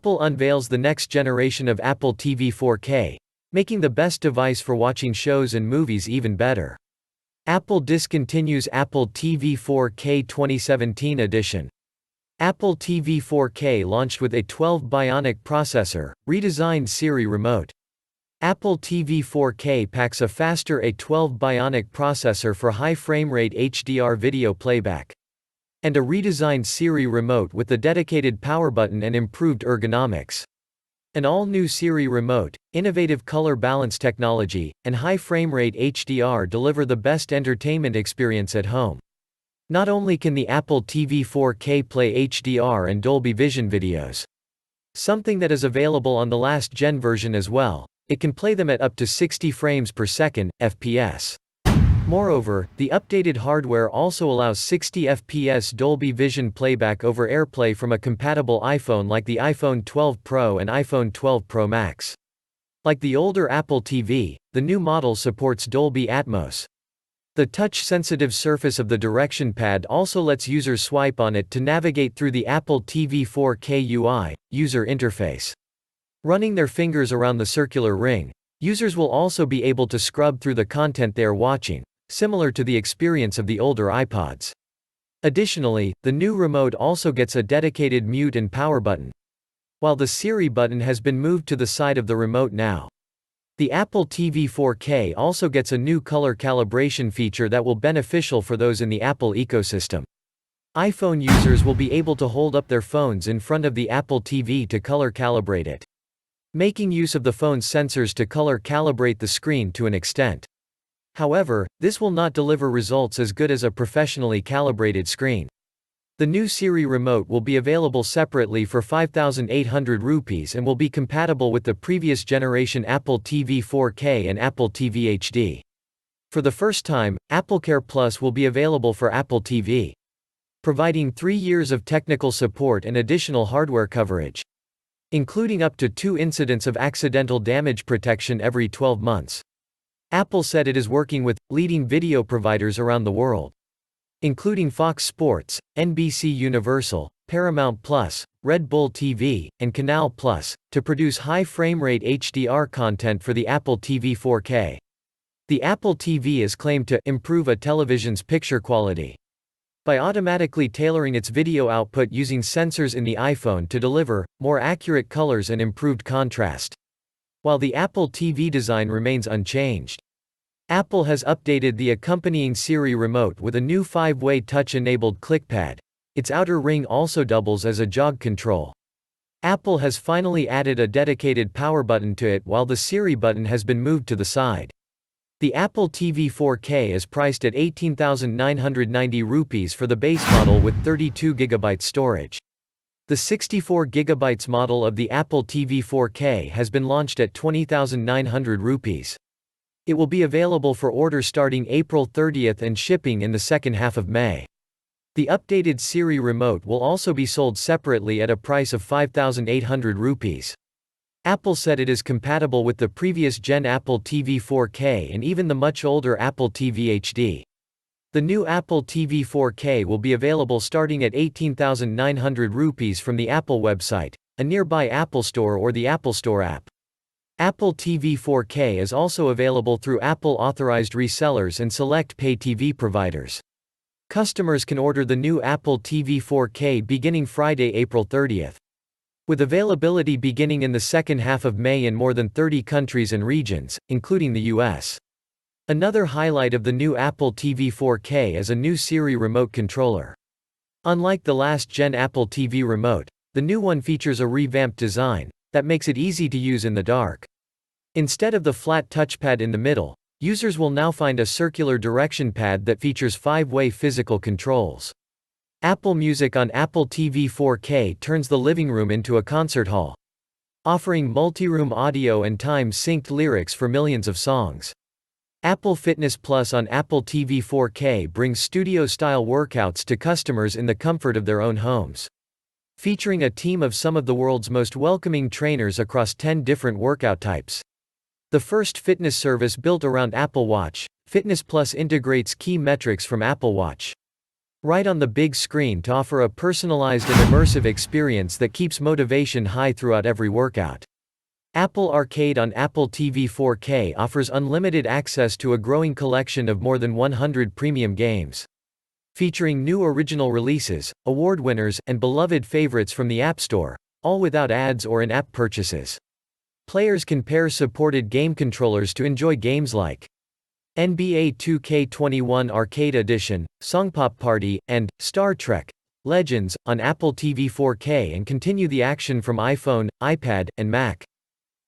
Apple unveils the next generation of Apple TV 4K, making the best device for watching shows and movies even better. Apple discontinues Apple TV 4K 2017 edition. Apple TV 4K launched with a 12 Bionic processor, redesigned Siri remote. Apple TV 4K packs a faster A12 Bionic processor for high frame rate HDR video playback. And a redesigned Siri remote with the dedicated power button and improved ergonomics. An all-new Siri remote, innovative color balance technology, and high frame rate HDR deliver the best entertainment experience at home. Not only can the Apple TV 4K play HDR and Dolby Vision videos, something that is available on the last-gen version as well, it can play them at up to 60 frames per second, FPS. Moreover, the updated hardware also allows 60 FPS Dolby Vision playback over AirPlay from a compatible iPhone like the iPhone 12 Pro and iPhone 12 Pro Max. Like the older Apple TV, the new model supports Dolby Atmos. The touch-sensitive surface of the direction pad also lets users swipe on it to navigate through the Apple TV 4K UI, user interface. Running their fingers around the circular ring, users will also be able to scrub through the content they are watching, similar to the experience of the older iPods. Additionally, the new remote also gets a dedicated mute and power button, while the Siri button has been moved to the side of the remote now. The Apple TV 4K also gets a new color calibration feature that will be beneficial for those in the Apple ecosystem. iPhone users will be able to hold up their phones in front of the Apple TV to color calibrate it, making use of the phone's sensors to color calibrate the screen to an extent. However, this will not deliver results as good as a professionally calibrated screen. The new Siri remote will be available separately for 5,800 rupees and will be compatible with the previous generation Apple TV 4K and Apple TV HD. For the first time, AppleCare Plus will be available for Apple TV, providing 3 years of technical support and additional hardware coverage, including up to 2 incidents of accidental damage protection every 12 months. Apple said it is working with leading video providers around the world, including Fox Sports, NBC Universal, Paramount Plus, Red Bull TV, and Canal Plus, to produce high frame rate HDR content for the Apple TV 4K. The Apple TV is claimed to improve a television's picture quality by automatically tailoring its video output using sensors in the iPhone to deliver more accurate colors and improved contrast, while the Apple TV design remains unchanged. Apple has updated the accompanying Siri remote with a new 5-way touch-enabled clickpad. Its outer ring also doubles as a jog control. Apple has finally added a dedicated power button to it while the Siri button has been moved to the side. The Apple TV 4K is priced at 18,990 rupees for the base model with 32GB storage. The 64GB model of the Apple TV 4K has been launched at 20,900 rupees. It will be available for order starting April 30th and shipping in the second half of May. The updated Siri remote will also be sold separately at a price of 5,800 rupees. Apple said it is compatible with the previous gen Apple TV 4K and even the much older Apple TV HD. The new Apple TV 4K will be available starting at 18,900 rupees from the Apple website, a nearby Apple Store or the Apple Store app. Apple TV 4K is also available through Apple-authorized resellers and select pay TV providers. Customers can order the new Apple TV 4K beginning Friday, April 30th. With availability beginning in the second half of May in more than 30 countries and regions, including the US. Another highlight of the new Apple TV 4K is a new Siri remote controller. Unlike the last-gen Apple TV remote, the new one features a revamped design that makes it easy to use in the dark. Instead of the flat touchpad in the middle, users will now find a circular direction pad that features 5-way physical controls. Apple Music on Apple TV 4K turns the living room into a concert hall, offering multi-room audio and time-synced lyrics for millions of songs. Apple Fitness Plus on Apple TV 4K brings studio-style workouts to customers in the comfort of their own homes, featuring a team of some of the world's most welcoming trainers across 10 different workout types. The first fitness service built around Apple Watch, Fitness Plus integrates key metrics from Apple Watch, right on the big screen to offer a personalized and immersive experience that keeps motivation high throughout every workout. Apple Arcade on Apple TV 4K offers unlimited access to a growing collection of more than 100 premium games. Featuring new original releases, award winners, and beloved favorites from the App Store, all without ads or in-app purchases. Players can pair supported game controllers to enjoy games like NBA 2K21 Arcade Edition, Song Pop Party, and Star Trek Legends on Apple TV 4K and continue the action from iPhone, iPad, and Mac.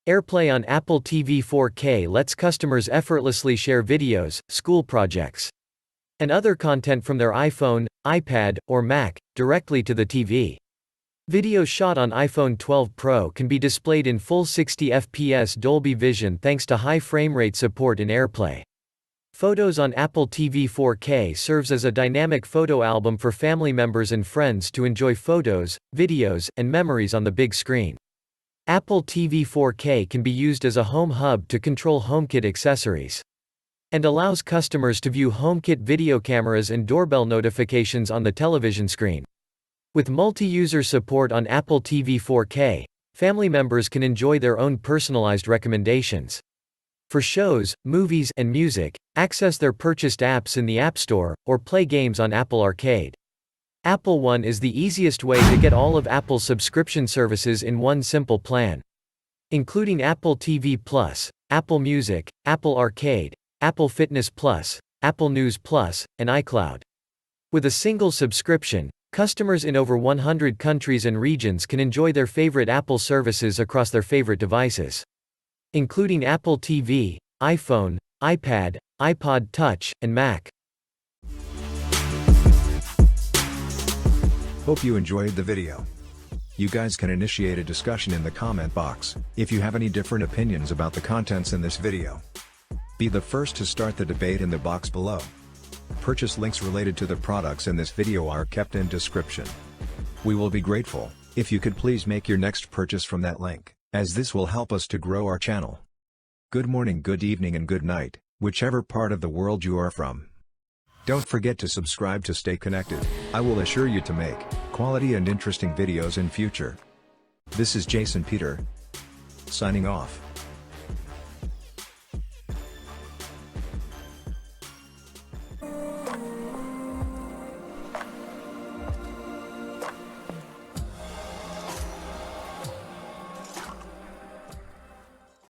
AirPlay on Apple TV 4K lets customers effortlessly share videos, school projects, and other content from their iPhone, iPad, or Mac, directly to the TV. Video shot on iPhone 12 Pro can be displayed in full 60 fps Dolby Vision thanks to high frame rate support in AirPlay. Photos on Apple TV 4K serves as a dynamic photo album for family members and friends to enjoy photos, videos, and memories on the big screen. Apple TV 4K can be used as a home hub to control HomeKit accessories, and allows customers to view HomeKit video cameras and doorbell notifications on the television screen. With multi-user support on Apple TV 4K, family members can enjoy their own personalized recommendations for shows, movies, and music, access their purchased apps in the App Store, or play games on Apple Arcade. Apple One is the easiest way to get all of Apple's subscription services in one simple plan, including Apple TV Plus, Apple Music, Apple Arcade, Apple Fitness Plus, Apple News Plus, and iCloud. With a single subscription, customers in over 100 countries and regions can enjoy their favorite Apple services across their favorite devices, including Apple TV, iPhone, iPad, iPod Touch, and Mac. Hope you enjoyed the video. You guys can initiate a discussion in the comment box if you have any different opinions about the contents in this video. Be the first to start the debate in the box below. Purchase links related to the products in this video are kept in description. We will be grateful if you could please make your next purchase from that link, as this will help us to grow our channel. Good morning, good evening, and good night, whichever part of the world you are from. Don't forget to subscribe to stay connected. I will assure you to make quality and interesting videos in future. This is Jason Peter, signing off.